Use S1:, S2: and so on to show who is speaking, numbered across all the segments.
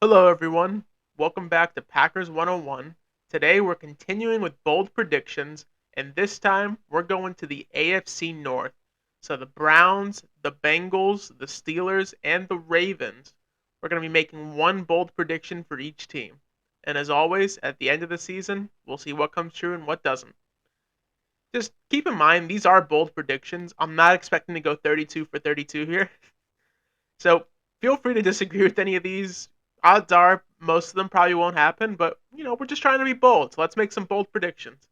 S1: Hello, everyone. Welcome back to Packers 101. Today, we're continuing with bold predictions, and this time, we're going to the AFC North. So, the Browns, the Bengals, the Steelers, and the Ravens. We're going to be making one bold prediction for each team. And as always, at the end of the season, we'll see what comes true and what doesn't. Just keep in mind, these are bold predictions. I'm not expecting to go 32 for 32 here. So feel free to disagree with any of these. Odds are most of them probably won't happen, but we're just trying to be bold. So let's make some bold predictions.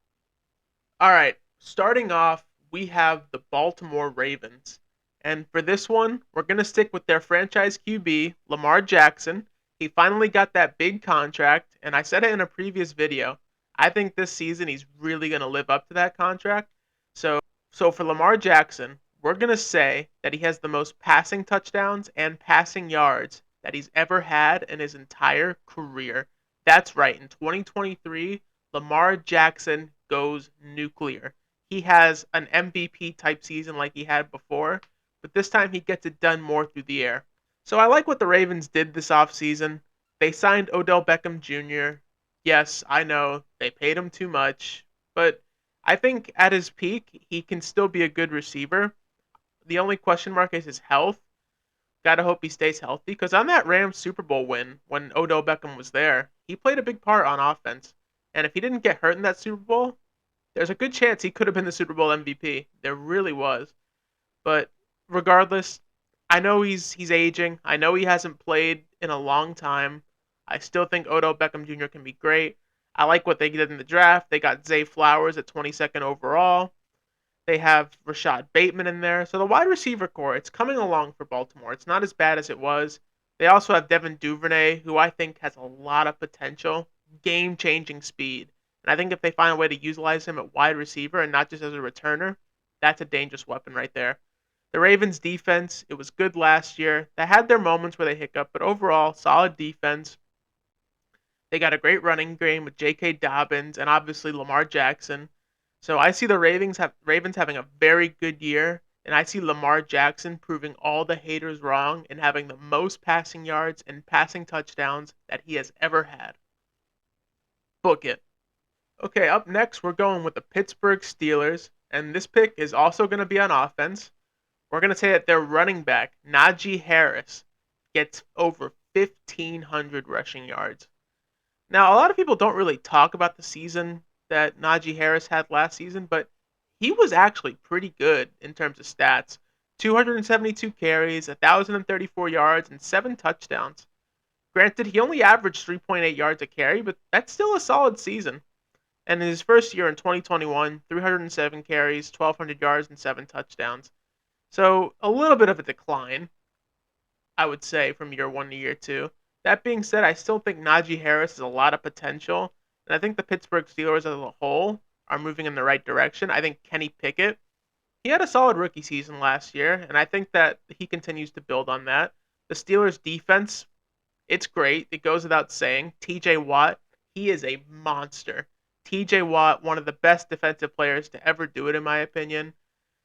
S1: All right, starting off, we have the Baltimore Ravens. And for this one, we're going to stick with their franchise QB, Lamar Jackson. He finally got that big contract, and I said it in a previous video. I think this season he's really going to live up to that contract. So for Lamar Jackson, we're going to say that he has the most passing touchdowns and passing yards that he's ever had in his entire career. That's right. In 2023, Lamar Jackson goes nuclear. He has an MVP type season like he had before, but this time he gets it done more through the air. So I like what the Ravens did this offseason. They signed Odell Beckham Jr. Yes, I know they paid him too much, but I think at his peak, he can still be a good receiver. The only question mark is his health. Gotta hope he stays healthy because on that Rams Super Bowl win, when Odell Beckham was there, he played a big part on offense. And if he didn't get hurt in that Super Bowl, there's a good chance he could have been the Super Bowl MVP. There really was. But regardless, I know he's aging. I know he hasn't played in a long time. I still think Odell Beckham Jr. can be great. I like what they did in the draft. They got Zay Flowers at 22nd overall. They have Rashad Bateman in there. So the wide receiver core, it's coming along for Baltimore. It's not as bad as it was. They also have Devin Duvernay, who I think has a lot of potential, game-changing speed. And I think if they find a way to utilize him at wide receiver and not just as a returner, that's a dangerous weapon right there. The Ravens defense, it was good last year. They had their moments where they hiccup, but overall, solid defense. They got a great running game with J.K. Dobbins and obviously Lamar Jackson. So I see the Ravens having a very good year, and I see Lamar Jackson proving all the haters wrong and having the most passing yards and passing touchdowns that he has ever had. Book it. Okay, up next we're going with the Pittsburgh Steelers, and this pick is also going to be on offense. We're going to say that their running back, Najee Harris, gets over 1,500 rushing yards. Now, a lot of people don't really talk about the season that Najee Harris had last season, but he was actually pretty good in terms of stats. 272 carries, 1,034 yards, and 7 touchdowns. Granted, he only averaged 3.8 yards a carry, but that's still a solid season. And in his first year in 2021, 307 carries, 1,200 yards, and 7 touchdowns. So a little bit of a decline, I would say, from year one to year two. That being said, I still think Najee Harris has a lot of potential, and I think the Pittsburgh Steelers as a whole are moving in the right direction. I think Kenny Pickett, he had a solid rookie season last year, and I think that he continues to build on that. The Steelers defense, it's great. It goes without saying. TJ Watt, he is a monster. TJ Watt, one of the best defensive players to ever do it, in my opinion.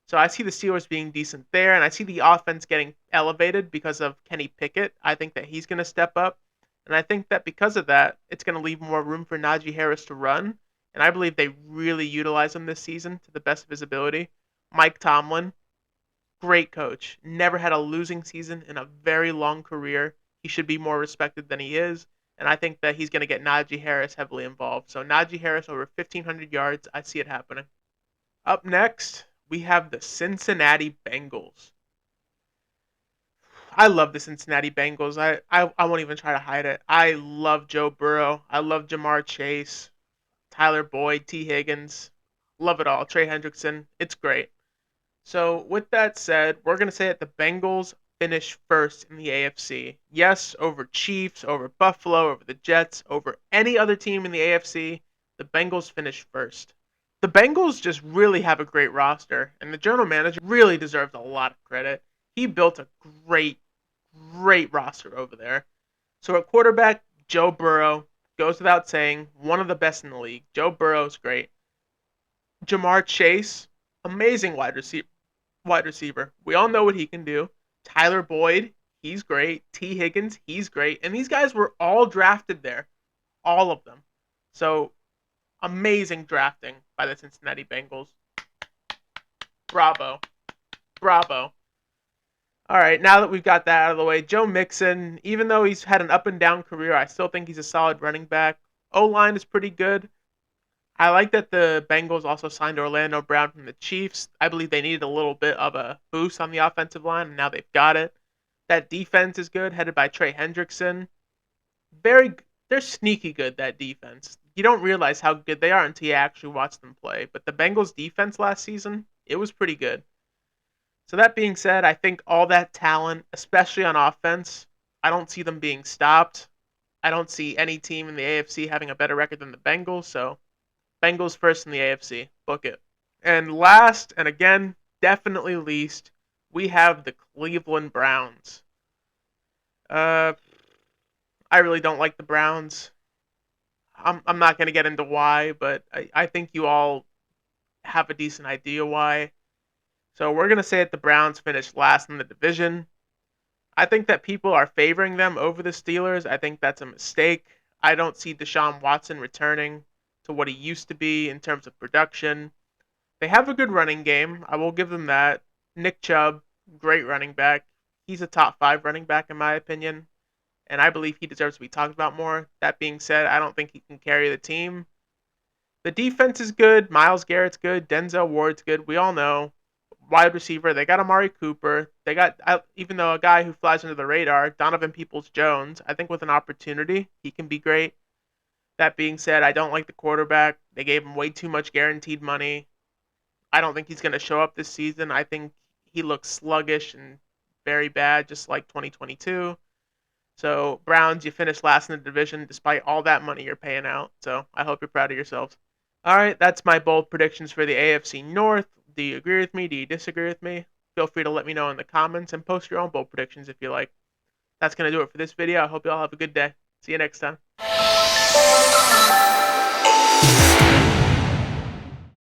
S1: So I see the Steelers being decent there, and I see the offense getting elevated because of Kenny Pickett. I think that he's going to step up, and I think that because of that, it's going to leave more room for Najee Harris to run, and I believe they really utilize him this season to the best of his ability. Mike Tomlin, great coach, never had a losing season in a very long career. He should be more respected than he is, and I think that he's going to get Najee Harris heavily involved. So Najee Harris over 1,500 yards, I see it happening. Up next, we have the Cincinnati Bengals. I love the Cincinnati Bengals. I won't even try to hide it. I love Joe Burrow. I love Jamar Chase, Tyler Boyd, T. Higgins. Love it all. Trey Hendrickson. It's great. So, with that said, we're going to say that the Bengals finish first in the AFC. Yes, over Chiefs, over Buffalo, over the Jets, over any other team in the AFC, the Bengals finish first. The Bengals just really have a great roster, and the general manager really deserves a lot of credit. He built a great roster over there. So at quarterback, Joe Burrow goes without saying, one of the best in the league. Joe Burrow's great. Jamar Chase, amazing wide receiver. We all know what he can do. Tyler Boyd, he's great. T. Higgins, he's great. And these guys were all drafted there, all of them. So amazing drafting by the Cincinnati Bengals. Bravo. Bravo. All right, now that we've got that out of the way, Joe Mixon, even though he's had an up and down career, I still think he's a solid running back. O-line is pretty good. I like that the Bengals also signed Orlando Brown from the Chiefs. I believe they needed a little bit of a boost on the offensive line, and now they've got it. That defense is good, headed by Trey Hendrickson. They're sneaky good, that defense. You don't realize how good they are until you actually watch them play. But the Bengals defense last season, it was pretty good. So that being said, I think all that talent, especially on offense, I don't see them being stopped. I don't see any team in the AFC having a better record than the Bengals, so Bengals first in the AFC. Book it. And last, and again, definitely least, we have the Cleveland Browns. I really don't like the Browns. I'm not going to get into why, but I think you all have a decent idea why. So we're going to say that the Browns finished last in the division. I think that people are favoring them over the Steelers. I think that's a mistake. I don't see Deshaun Watson returning to what he used to be in terms of production. They have a good running game. I will give them that. Nick Chubb, great running back. He's a top 5 running back in my opinion, and I believe he deserves to be talked about more. That being said, I don't think he can carry the team. The defense is good. Myles Garrett's good. Denzel Ward's good. We all know. Wide receiver, they got Amari Cooper. They got, even though a guy who flies under the radar, Donovan Peoples-Jones. I think with an opportunity, he can be great. That being said, I don't like the quarterback. They gave him way too much guaranteed money. I don't think he's going to show up this season. I think he looks sluggish and very bad, just like 2022. So, Browns, you finished last in the division despite all that money you're paying out. So, I hope you're proud of yourselves. All right, that's my bold predictions for the AFC North. Do you agree with me? Do you disagree with me? Feel free to let me know in the comments and post your own bold predictions if you like. That's going to do it for this video. I hope you all have a good day. See you next time.